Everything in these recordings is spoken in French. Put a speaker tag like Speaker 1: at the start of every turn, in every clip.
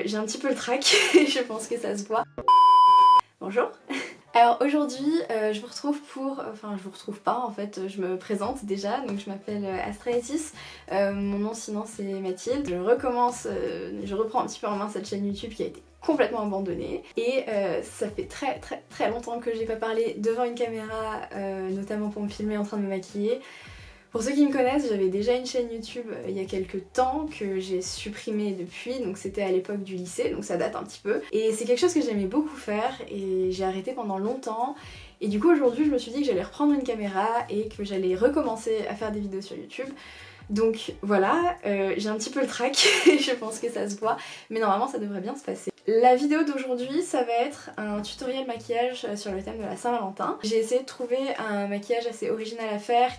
Speaker 1: J'ai un petit peu le trac, je pense que ça se voit. Bonjour. Alors aujourd'hui je vous retrouve pour... Enfin je vous retrouve pas en fait, je me présente déjà, donc je m'appelle Astraetis, mon nom sinon c'est Mathilde. Je reprends un petit peu en main cette chaîne YouTube qui a été complètement abandonnée et ça fait très longtemps que j'ai pas parlé devant une caméra, notamment pour me filmer en train de me maquiller. Pour ceux qui me connaissent, j'avais déjà une chaîne YouTube il y a quelques temps que j'ai supprimée depuis, donc c'était à l'époque du lycée, donc ça date un petit peu. Et c'est quelque chose que j'aimais beaucoup faire et j'ai arrêté pendant longtemps. Et du coup aujourd'hui je me suis dit que j'allais reprendre une caméra et que j'allais recommencer à faire des vidéos sur YouTube. Donc voilà, j'ai un petit peu le trac, je pense que ça se voit, mais normalement ça devrait bien se passer. La vidéo d'aujourd'hui, ça va être un tutoriel maquillage sur le thème de la Saint-Valentin. J'ai essayé de trouver un maquillage assez original à faire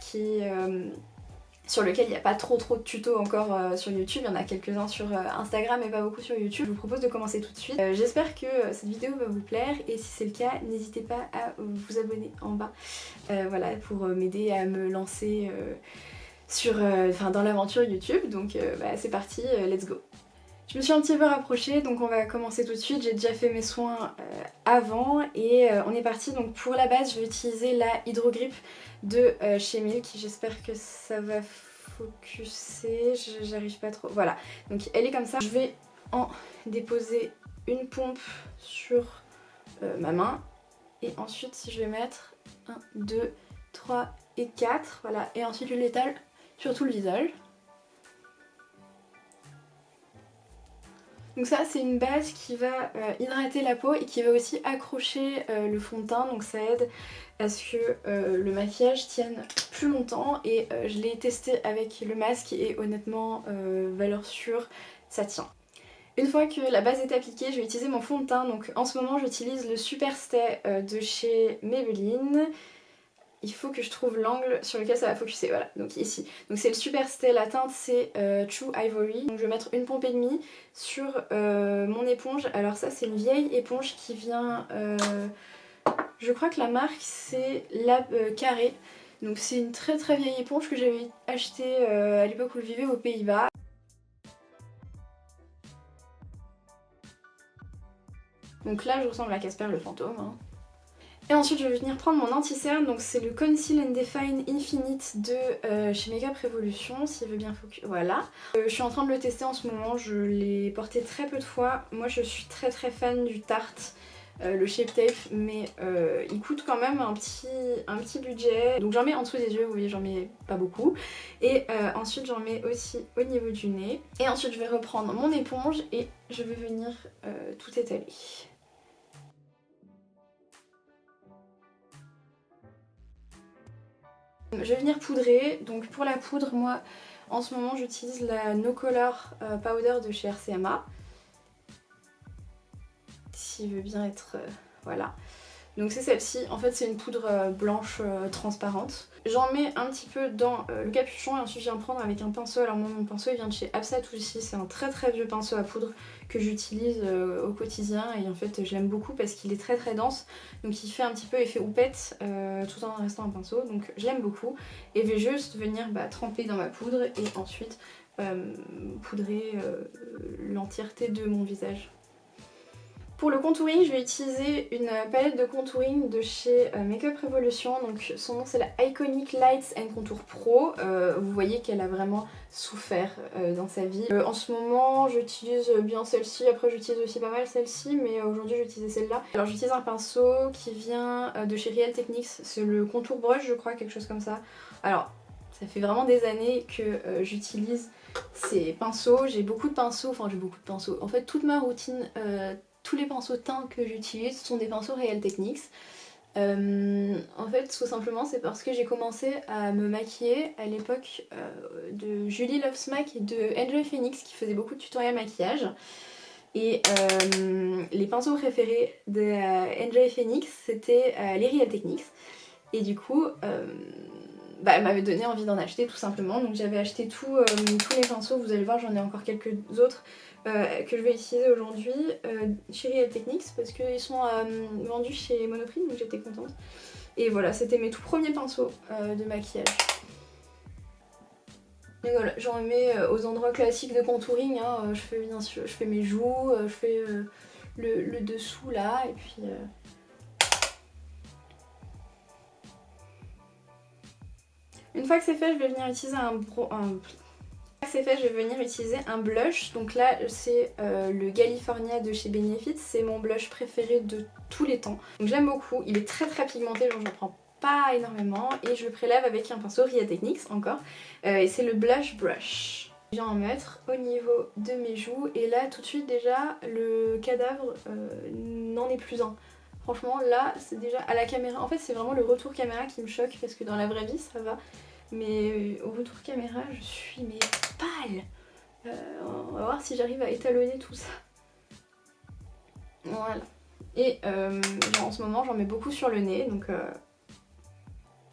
Speaker 1: sur lequel il n'y a pas trop de tutos encore sur YouTube, il y en a quelques-uns sur Instagram mais pas beaucoup sur YouTube. Je vous propose de commencer tout de suite. J'espère que cette vidéo va vous plaire et si c'est le cas, n'hésitez pas à vous abonner en bas voilà, pour m'aider à me lancer dans l'aventure YouTube. Donc c'est parti, let's go. Je me suis un petit peu rapprochée, donc on va commencer tout de suite. J'ai déjà fait mes soins avant et on est parti. Donc pour la base, je vais utiliser la Hydro Grip de chez Milk. J'espère que ça va focuser, j'arrive pas trop. Voilà, donc elle est comme ça. Je vais en déposer une pompe sur ma main et ensuite je vais mettre 1, 2, 3 et 4. Voilà, et ensuite je l'étale sur tout le visage. Donc ça c'est une base qui va hydrater la peau et qui va aussi accrocher le fond de teint, donc ça aide à ce que le maquillage tienne plus longtemps et je l'ai testé avec le masque et honnêtement valeur sûre, ça tient. Une fois que la base est appliquée, je vais utiliser mon fond de teint, donc en ce moment j'utilise le Super Stay de chez Maybelline. Il faut que je trouve l'angle sur lequel ça va focuser, voilà, donc ici. Donc c'est le Super Stay, la teinte c'est True Ivory. Donc je vais mettre une pompe et demie sur mon éponge. Alors ça c'est une vieille éponge qui vient, je crois que la marque c'est Lab Carré. Donc c'est une très vieille éponge que j'avais achetée à l'époque où je vivais aux Pays-Bas. Donc là je ressemble à Casper le fantôme, hein. Et ensuite je vais venir prendre mon anti-cerne, donc c'est le Conceal and Define Infinite de chez Makeup Revolution, s'il veut bien focus, voilà. Je suis en train de le tester en ce moment, je l'ai porté très peu de fois. Moi je suis très fan du Tarte, le Shape Tape, mais il coûte quand même un petit budget. Donc j'en mets en dessous des yeux, vous voyez j'en mets pas beaucoup. Et ensuite j'en mets aussi au niveau du nez. Et ensuite je vais reprendre mon éponge et je vais venir tout étaler. Je vais venir poudrer, donc pour la poudre, moi en ce moment j'utilise la No Color Powder de chez RCMA. S'il veut bien être... voilà. Donc c'est celle-ci, en fait c'est une poudre blanche transparente. J'en mets un petit peu dans le capuchon et ensuite je viens prendre avec un pinceau. Alors moi mon pinceau il vient de chez Absat aussi, c'est un très vieux pinceau à poudre que j'utilise au quotidien et en fait je l'aime beaucoup parce qu'il est très dense. Donc il fait un petit peu effet houppette tout en restant un pinceau, donc je l'aime beaucoup. Et je vais juste venir tremper dans ma poudre et ensuite poudrer l'entièreté de mon visage. Pour le contouring, je vais utiliser une palette de contouring de chez Makeup Revolution. Donc son nom c'est la Iconic Lights and Contour Pro. Vous voyez qu'elle a vraiment souffert dans sa vie. En ce moment j'utilise bien celle-ci, après j'utilise aussi pas mal celle-ci, mais aujourd'hui j'ai utilisé celle-là. Alors j'utilise un pinceau qui vient de chez Real Techniques, c'est le Contour Brush je crois, quelque chose comme ça. Alors ça fait vraiment des années que j'utilise ces pinceaux, j'ai beaucoup de pinceaux, en fait toute ma routine... tous les pinceaux teints que j'utilise sont des pinceaux Real Techniques. En fait tout simplement c'est parce que j'ai commencé à me maquiller à l'époque de Julie Loves Mac et de Enjoy Phoenix qui faisait beaucoup de tutoriels maquillage. Et les pinceaux préférés de Enjoy Phoenix c'était les Real Techniques. Et du coup elle m'avait donné envie d'en acheter tout simplement. Donc j'avais acheté tous les pinceaux, vous allez voir j'en ai encore quelques autres que je vais utiliser aujourd'hui chez Real Techniques parce qu'ils sont vendus chez Monoprix, donc j'étais contente. Et voilà, c'était mes tout premiers pinceaux de maquillage. Donc voilà, j'en mets aux endroits classiques de contouring, hein. Je fais bien sûr, je fais mes joues, je fais le dessous là, et puis... Une fois que c'est fait, je vais venir utiliser un blush. Donc là, c'est le California de chez Benefit. C'est mon blush préféré de tous les temps. Donc j'aime beaucoup. Il est très pigmenté, genre j'en prends pas énormément. Et je le prélève avec un pinceau Ria Techniques encore. Et c'est le Blush Brush. Je viens en mettre au niveau de mes joues. Et là, tout de suite déjà, le cadavre n'en est plus un. Franchement, là, c'est déjà à la caméra. En fait, c'est vraiment le retour caméra qui me choque parce que dans la vraie vie, ça va. Mais au retour caméra, je suis mais pâle. On va voir si j'arrive à étalonner tout ça. Voilà. Et en ce moment, j'en mets beaucoup sur le nez. Donc,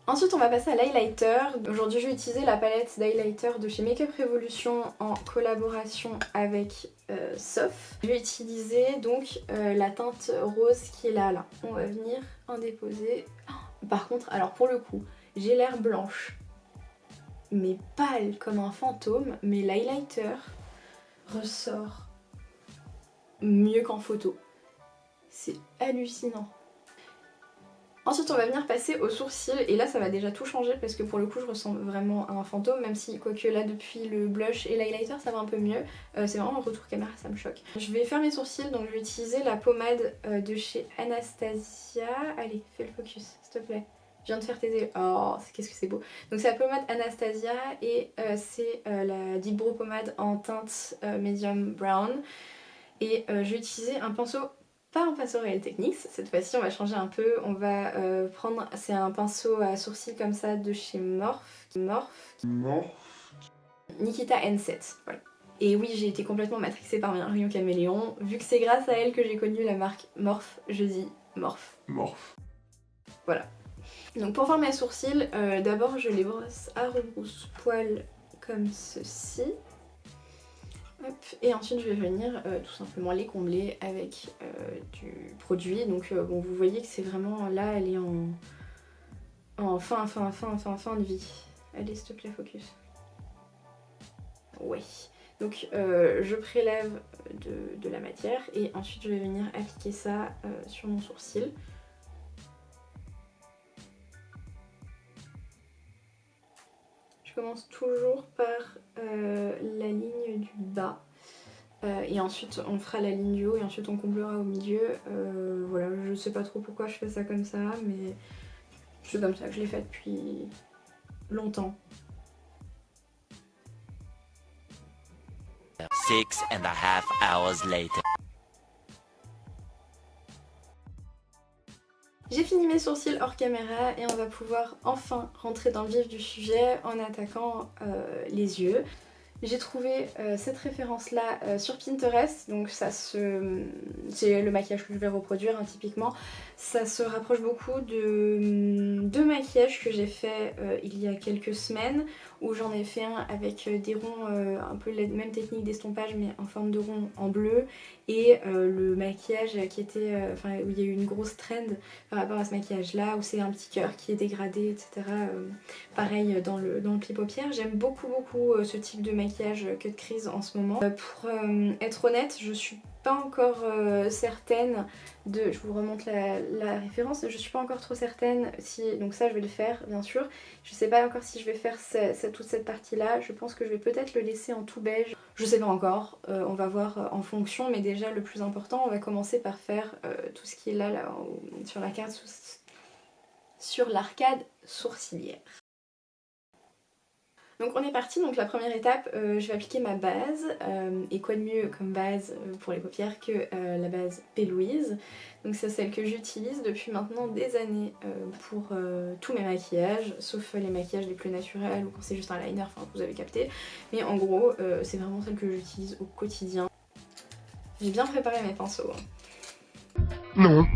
Speaker 1: ensuite, on va passer à l'highlighter. Aujourd'hui, je vais utiliser la palette d'highlighter de chez Makeup Revolution en collaboration avec Sof. Je vais utiliser donc la teinte rose qui est là. On va venir en déposer. Par contre, alors pour le coup, j'ai l'air blanche, mais pâle comme un fantôme, mais l'highlighter ressort mieux qu'en photo. C'est hallucinant. Ensuite on va venir passer aux sourcils et là ça va déjà tout changer parce que pour le coup je ressemble vraiment à un fantôme, même si quoique là depuis le blush et l'highlighter ça va un peu mieux. C'est vraiment le retour caméra, ça me choque. Je vais faire mes sourcils, donc je vais utiliser la pommade de chez Anastasia. Allez, fais le focus s'il te plaît. Je viens de faire tes yeux. Oh, qu'est-ce que c'est beau. Donc c'est la pommade Anastasia et c'est la Deep Brow pommade en teinte medium brown. Et je vais utiliser un pinceau, pas un pinceau Real Techniques, cette fois-ci on va changer un peu. On va prendre, c'est un pinceau à sourcils comme ça de chez Morphe. Nikita N7, voilà. Et oui, j'ai été complètement matrixée par un rayon caméléon. Vu que c'est grâce à elle que j'ai connu la marque Morphe, je dis Morphe. Voilà. Donc pour faire mes sourcils, d'abord je les brosse à rebrousse-poil comme ceci. Hop. Et ensuite je vais venir tout simplement les combler avec du produit. Donc bon, vous voyez que c'est vraiment là, elle est en fin de vie. Allez s'il te plaît, focus. Ouais. Donc je prélève de la matière et ensuite je vais venir appliquer ça sur mon sourcil. Je commence toujours par la ligne du bas et ensuite on fera la ligne du haut et ensuite on comblera au milieu. Voilà, je sais pas trop pourquoi je fais ça comme ça, mais c'est comme ça que je l'ai fait depuis longtemps.
Speaker 2: 6.5 hours later.
Speaker 1: J'ai fini mes sourcils hors caméra et on va pouvoir enfin rentrer dans le vif du sujet en attaquant les yeux. J'ai trouvé cette référence là sur Pinterest, donc c'est le maquillage que je vais reproduire hein, typiquement. Ça se rapproche beaucoup de deux maquillages que j'ai fait il y a quelques semaines, où j'en ai fait un avec des ronds, un peu la même technique d'estompage mais en forme de rond en bleu, et le maquillage qui était, où il y a eu une grosse trend par rapport à ce maquillage là, où c'est un petit cœur qui est dégradé, etc. Pareil dans le pli paupière. J'aime beaucoup ce type de maquillage cut crease en ce moment. Pour être honnête, je suis pas encore certaine de... Je vous remonte la référence. Je suis pas encore trop certaine si... Donc ça je vais le faire bien sûr. Je sais pas encore si je vais faire toute cette partie là. Je pense que je vais peut-être le laisser en tout beige. Je sais pas encore. On va voir en fonction. Mais déjà le plus important, on va commencer par faire tout ce qui est là sur la carte, sur l'arcade sourcilière. Donc on est parti, donc la première étape, je vais appliquer ma base, et quoi de mieux comme base pour les paupières que la base P. Louise. Donc c'est celle que j'utilise depuis maintenant des années pour tous mes maquillages, sauf les maquillages les plus naturels ou quand c'est juste un liner, enfin vous avez capté. Mais en gros, c'est vraiment celle que j'utilise au quotidien. J'ai bien préparé mes pinceaux. Non.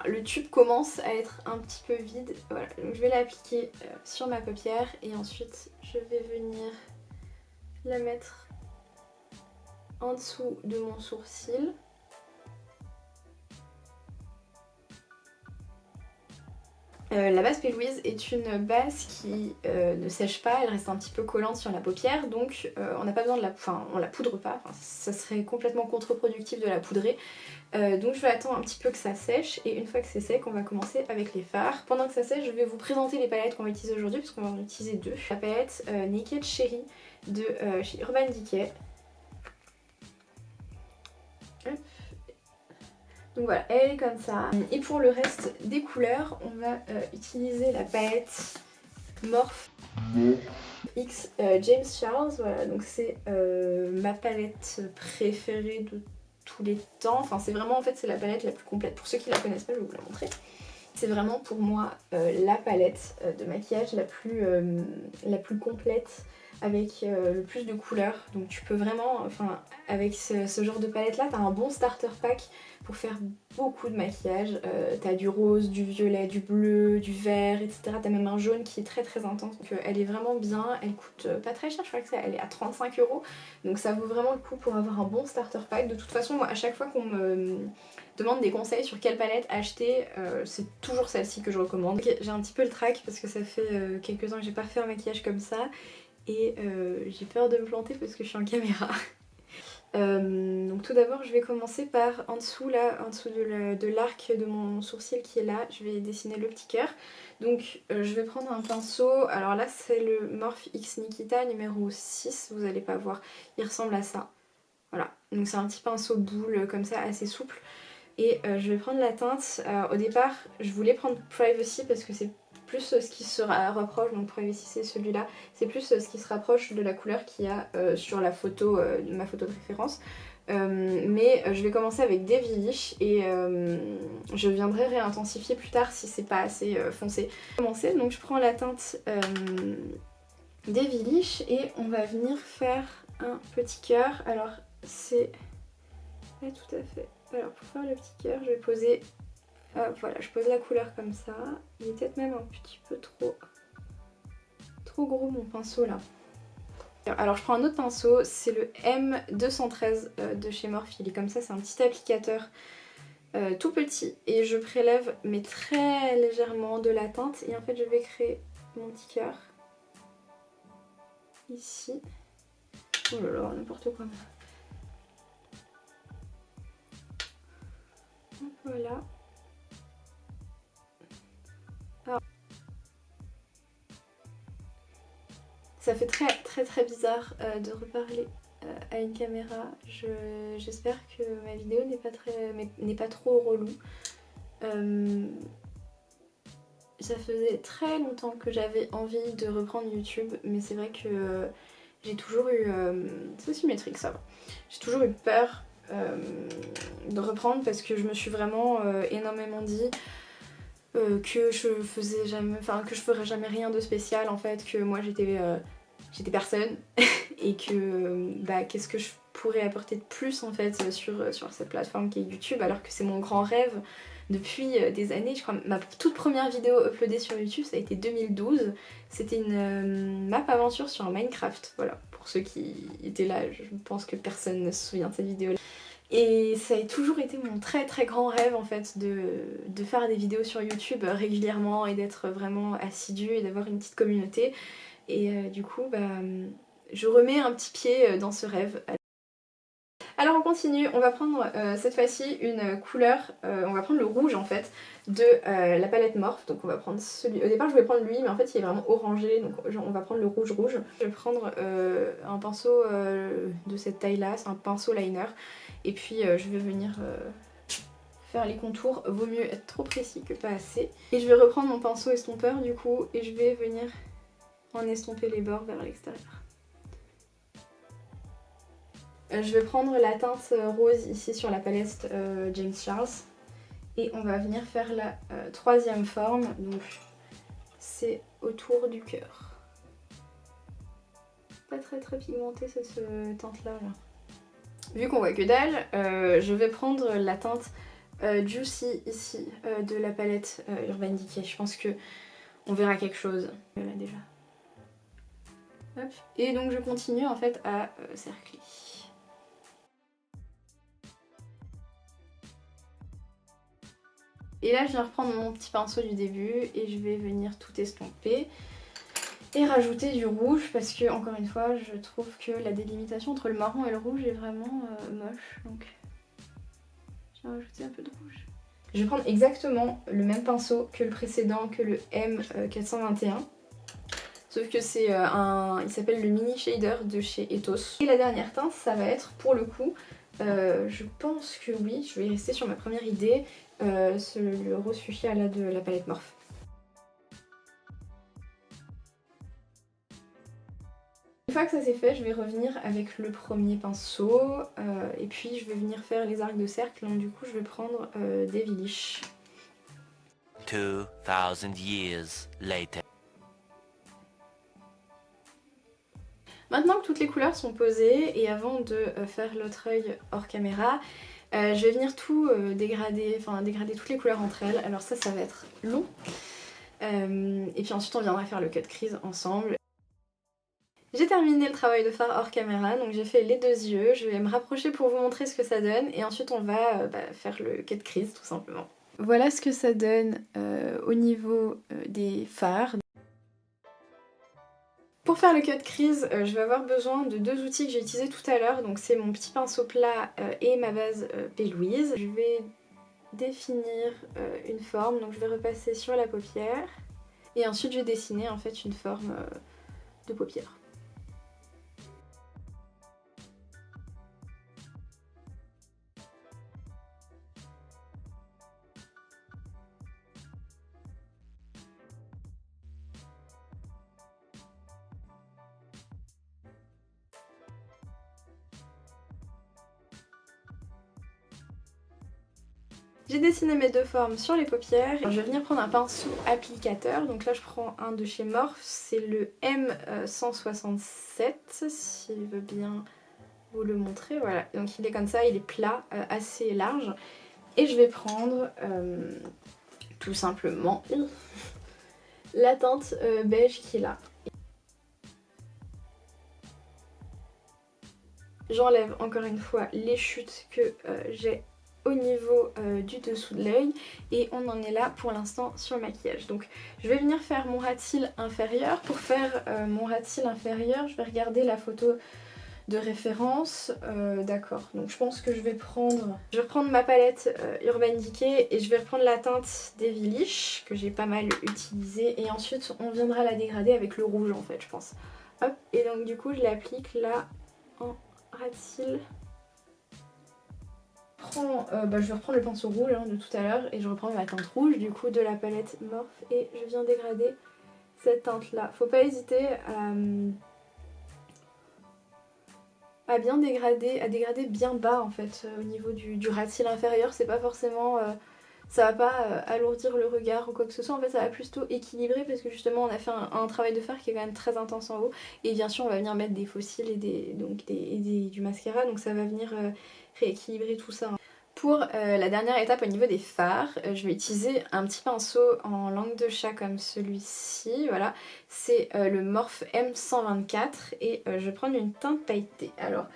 Speaker 1: Le tube commence à être un petit peu vide, voilà, donc je vais l'appliquer sur ma paupière et ensuite je vais venir la mettre en dessous de mon sourcil. La base P. Louise est une base qui ne sèche pas, elle reste un petit peu collante sur la paupière, donc on n'a pas besoin de la... Enfin, on la poudre pas, ça serait complètement contre-productif de la poudrer. Donc je vais attendre un petit peu que ça sèche, et une fois que c'est sec, on va commencer avec les fards. Pendant que ça sèche, je vais vous présenter les palettes qu'on va utiliser aujourd'hui, parce qu'on va en utiliser deux. La palette Naked Cherry de chez Urban Decay. Hop. Donc voilà, elle est comme ça. Et pour le reste des couleurs, on va utiliser la palette Morphe X James Charles. Voilà, donc c'est ma palette préférée de tous les temps. Enfin, c'est vraiment, en fait, c'est la palette la plus complète. Pour ceux qui la connaissent pas, je vais vous la montrer. C'est vraiment pour moi la palette de maquillage la plus complète, avec le plus de couleurs. Donc tu peux vraiment, enfin avec ce genre de palette là, t'as un bon starter pack pour faire beaucoup de maquillage. T'as du rose, du violet, du bleu, du vert, etc. T'as même un jaune qui est très très intense. Donc elle est vraiment bien, elle coûte pas très cher, je crois que elle est à 35 €. Donc ça vaut vraiment le coup pour avoir un bon starter pack. De toute façon, moi à chaque fois qu'on me demande des conseils sur quelle palette acheter, c'est toujours celle-ci que je recommande. Okay, j'ai un petit peu le trac parce que ça fait quelques temps que j'ai pas fait un maquillage comme ça, et j'ai peur de me planter parce que je suis en caméra. Donc tout d'abord je vais commencer par en dessous là, en dessous de l'arc de mon sourcil qui est là, je vais dessiner le petit cœur. Donc je vais prendre un pinceau, alors là c'est le Morphe X Nikita numéro 6, vous allez pas voir, il ressemble à ça. Voilà, donc c'est un petit pinceau boule comme ça, assez souple. Et je vais prendre la teinte. Au départ, je voulais prendre Privacy parce que c'est plus ce qui se rapproche, donc Privacy c'est celui-là, c'est plus ce qui se rapproche de la couleur qu'il y a sur la photo, de ma photo de référence. Mais je vais commencer avec Devilish et je viendrai réintensifier plus tard si c'est pas assez foncé. Donc je prends la teinte Devilish et on va venir faire un petit cœur. Alors c'est... Ouais, tout à fait. Alors pour faire le petit cœur, je vais poser... voilà, je pose la couleur comme ça. Il est peut-être même un petit peu trop gros mon pinceau là. Alors je prends un autre pinceau, c'est le M213 de chez Morphe. Il est comme ça, c'est un petit applicateur tout petit. Et je prélève, mais très légèrement, de la teinte. Et en fait je vais créer mon petit cœur. Ici. Oh là là, n'importe quoi. Voilà. Alors, ça fait très bizarre de reparler à une caméra. J'espère que ma vidéo n'est pas trop relou. Ça faisait très longtemps que j'avais envie de reprendre YouTube, mais c'est vrai que j'ai toujours eu... c'est symétrique, ça va. J'ai toujours eu peur de reprendre parce que je me suis vraiment énormément dit que je ferais jamais rien de spécial en fait, que moi j'étais personne et que qu'est-ce que je pourrais apporter de plus en fait sur cette plateforme qui est YouTube, alors que c'est mon grand rêve depuis des années. Je crois ma toute première vidéo uploadée sur YouTube ça a été 2012, c'était une map aventure sur Minecraft, voilà, pour ceux qui étaient là, je pense que personne ne se souvient de cette vidéo là. Et ça a toujours été mon très grand rêve en fait de faire des vidéos sur YouTube régulièrement et d'être vraiment assidue et d'avoir une petite communauté. Et du coup je remets un petit pied dans ce rêve. Alors on continue, on va prendre cette fois-ci une couleur, on va prendre le rouge en fait de la palette Morphe. Donc on va prendre celui, au départ je voulais prendre lui mais en fait il est vraiment orangé, donc on va prendre le rouge. Je vais prendre un pinceau de cette taille là, c'est un pinceau liner. Et puis je vais venir faire les contours, vaut mieux être trop précis que pas assez. Et je vais reprendre mon pinceau estompeur du coup et je vais venir en estomper les bords vers l'extérieur. Je vais prendre la teinte rose ici sur la palette James Charles et on va venir faire la troisième forme, donc c'est autour du cœur. Pas très pigmenté cette teinte là. Vu qu'on voit que dalle, je vais prendre la teinte Juicy ici de la palette Urban Decay. Je pense que on verra quelque chose là déjà. Hop. Et donc je continue en fait à cercler. Et là je viens reprendre mon petit pinceau du début et je vais venir tout estomper et rajouter du rouge parce que encore une fois je trouve que la délimitation entre le marron et le rouge est vraiment moche, donc je vais rajouter un peu de rouge. Je vais prendre exactement le même pinceau que le précédent, que le M421. Sauf que c'est il s'appelle le Mini Shader de chez Ethos. Et la dernière teinte, ça va être pour le coup, je pense que oui, je vais rester sur ma première idée, le rose fuchsia là de la palette Morphe. Une fois que ça c'est fait, je vais revenir avec le premier pinceau et puis je vais venir faire les arcs de cercle. Donc du coup je vais prendre Devilish.
Speaker 2: 2000 years later.
Speaker 1: Maintenant que toutes les couleurs sont posées et avant de faire l'autre œil hors caméra, je vais venir tout dégrader toutes les couleurs entre elles. Alors ça va être long. Et puis ensuite on viendra faire le cut crease ensemble. J'ai terminé le travail de fard hors caméra, donc j'ai fait les deux yeux. Je vais me rapprocher pour vous montrer ce que ça donne et ensuite on va faire le cut crease tout simplement. Voilà ce que ça donne au niveau des fards. Pour faire le cut crease, je vais avoir besoin de deux outils que j'ai utilisés tout à l'heure. Donc c'est mon petit pinceau plat et ma base P. Louise. Je vais définir une forme, donc je vais repasser sur la paupière. Et ensuite je vais dessiner en fait une forme de paupière. J'ai dessiné mes deux formes sur les paupières. Je vais venir prendre un pinceau applicateur. Donc là je prends un de chez Morphe, c'est le M167, s'il veut bien vous le montrer. Voilà, donc il est comme ça, il est plat, assez large. Et je vais prendre tout simplement la teinte beige qui est là. J'enlève encore une fois les chutes que j'ai au niveau du dessous de l'œil et on en est là pour l'instant sur le maquillage. Donc je vais venir faire mon ras de cils inférieur. Pour faire mon ras de cils inférieur, je vais regarder la photo de référence. D'accord, donc je pense que je vais reprendre ma palette Urban Decay et je vais reprendre la teinte Devilish que j'ai pas mal utilisée et ensuite on viendra la dégrader avec le rouge en fait je pense. Hop, et donc du coup je l'applique là en ras de cils. Je vais reprendre le pinceau rouge de tout à l'heure et je reprends ma teinte rouge du coup de la palette Morphe et je viens dégrader cette teinte là. Faut pas hésiter à bien dégrader, bien bas en fait au niveau du ras de cils inférieur. C'est pas forcément... ça va pas alourdir le regard ou quoi que ce soit, en fait ça va plutôt équilibrer parce que justement on a fait un travail de fard qui est quand même très intense en haut et bien sûr on va venir mettre des faux cils et du mascara donc ça va venir rééquilibrer tout ça. Pour la dernière étape au niveau des fards, je vais utiliser un petit pinceau en langue de chat comme celui-ci, voilà. C'est le Morphe M124 et je vais prendre une teinte pailletée. Alors,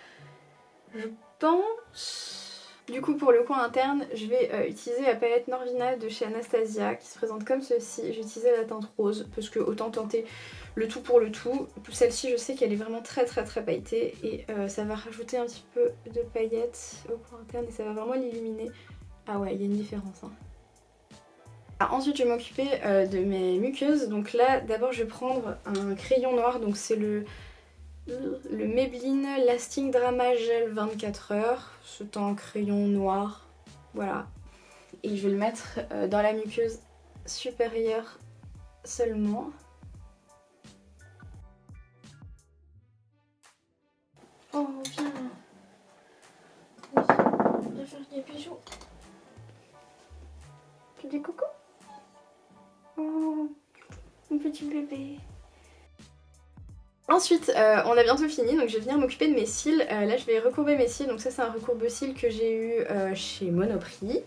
Speaker 1: je pense... Du coup pour le coin interne, je vais utiliser la palette Norvina de chez Anastasia qui se présente comme ceci. J'ai utilisé la teinte rose parce que autant tenter le tout pour le tout. Celle-ci je sais qu'elle est vraiment très pailletée et ça va rajouter un petit peu de paillettes au coin interne et ça va vraiment l'illuminer. Ah ouais, il y a une différence hein. Alors, ensuite je vais m'occuper de mes muqueuses. Donc là d'abord je vais prendre un crayon noir, donc c'est le Maybelline Lasting Drama Gel 24 heures, c'est un crayon noir, voilà. Et je vais le mettre dans la muqueuse supérieure seulement. Oh viens, viens faire des bisous. Tu dis coucou? Oh, mon petit bébé. Ensuite, on a bientôt fini, donc je vais venir m'occuper de mes cils. Là, je vais recourber mes cils. Donc ça, c'est un recourbe-cils que j'ai eu chez Monoprix.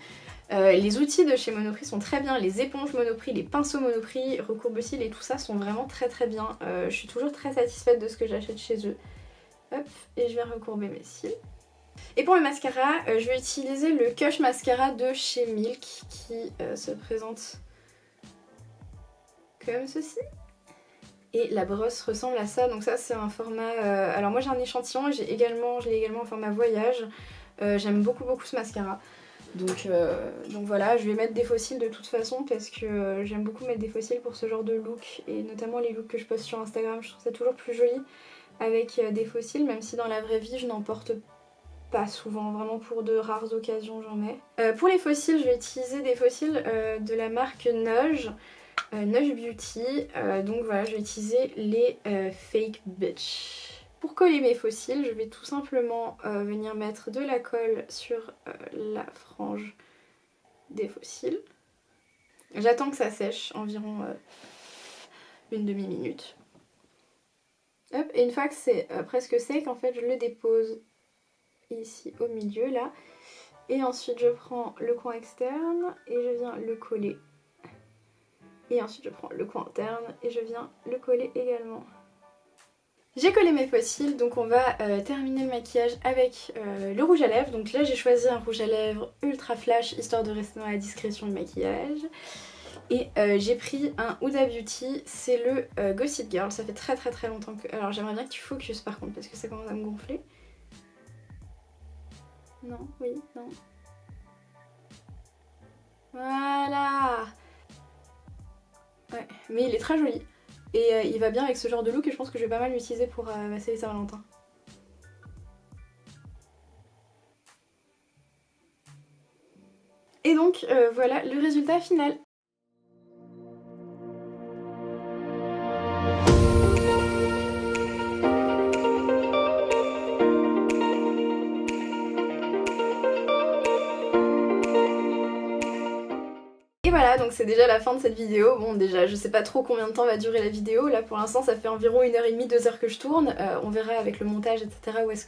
Speaker 1: Les outils de chez Monoprix sont très bien. Les éponges Monoprix, les pinceaux Monoprix, recourbe-cils et tout ça sont vraiment très bien. Je suis toujours très satisfaite de ce que j'achète chez eux. Hop, et je vais recourber mes cils. Et pour le mascara, je vais utiliser le Kush Mascara de chez Milk qui se présente comme ceci. Et la brosse ressemble à ça, donc ça c'est un format... alors moi j'ai un échantillon et je l'ai également en format voyage. J'aime beaucoup ce mascara. Donc voilà, je vais mettre des faux cils de toute façon parce que j'aime beaucoup mettre des faux cils pour ce genre de look. Et notamment les looks que je poste sur Instagram, je trouve ça toujours plus joli avec des faux cils, même si dans la vraie vie je n'en porte pas souvent, vraiment pour de rares occasions j'en mets. Pour les faux cils, je vais utiliser des faux cils de la marque Noj. Noj Beauty, donc voilà, je vais utiliser les Fake Bitch. Pour coller mes faux cils, je vais tout simplement venir mettre de la colle sur la frange des faux cils. J'attends que ça sèche, environ une demi-minute. Hop, et une fois que c'est presque sec, en fait, je le dépose ici au milieu, là. Et ensuite, je prends le coin externe et je viens le coller. Et ensuite je prends le coin interne et je viens le coller également. J'ai collé mes faux cils, donc on va terminer le maquillage avec le rouge à lèvres. Donc là j'ai choisi un rouge à lèvres ultra flash histoire de rester dans la discrétion du maquillage. Et j'ai pris un Huda Beauty, c'est le Gossip Girl. Ça fait très longtemps que... Alors j'aimerais bien que tu focuses par contre parce que ça commence à me gonfler. Non, oui, non. Voilà. Ouais, mais il est très joli. Et il va bien avec ce genre de look et je pense que je vais pas mal l'utiliser pour ma série Saint-Valentin. Et donc voilà le résultat final. Et voilà, donc c'est déjà la fin de cette vidéo. Bon déjà je sais pas trop combien de temps va durer la vidéo, là pour l'instant ça fait environ 1h30, 2h que je tourne, on verra avec le montage etc où est-ce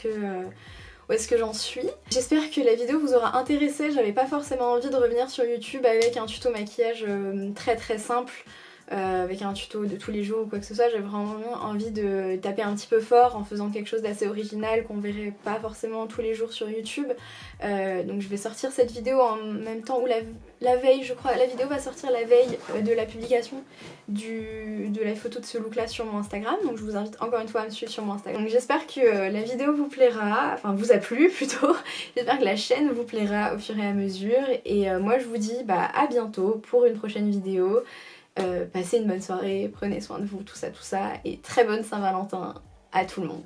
Speaker 1: que j'en suis. J'espère que la vidéo vous aura intéressé, j'avais pas forcément envie de revenir sur YouTube avec un tuto maquillage très simple, avec un tuto de tous les jours ou quoi que ce soit. J'avais vraiment envie de taper un petit peu fort en faisant quelque chose d'assez original qu'on verrait pas forcément tous les jours sur YouTube. Donc je vais sortir cette vidéo en même temps où la veille, je crois, la vidéo va sortir la veille de la publication de la photo de ce look là sur mon Instagram, donc je vous invite encore une fois à me suivre sur mon Instagram. Donc j'espère que la vidéo vous plaira, enfin vous a plu plutôt, j'espère que la chaîne vous plaira au fur et à mesure et moi je vous dis à bientôt pour une prochaine vidéo. Passez une bonne soirée, prenez soin de vous, tout ça et très bonne Saint-Valentin à tout le monde.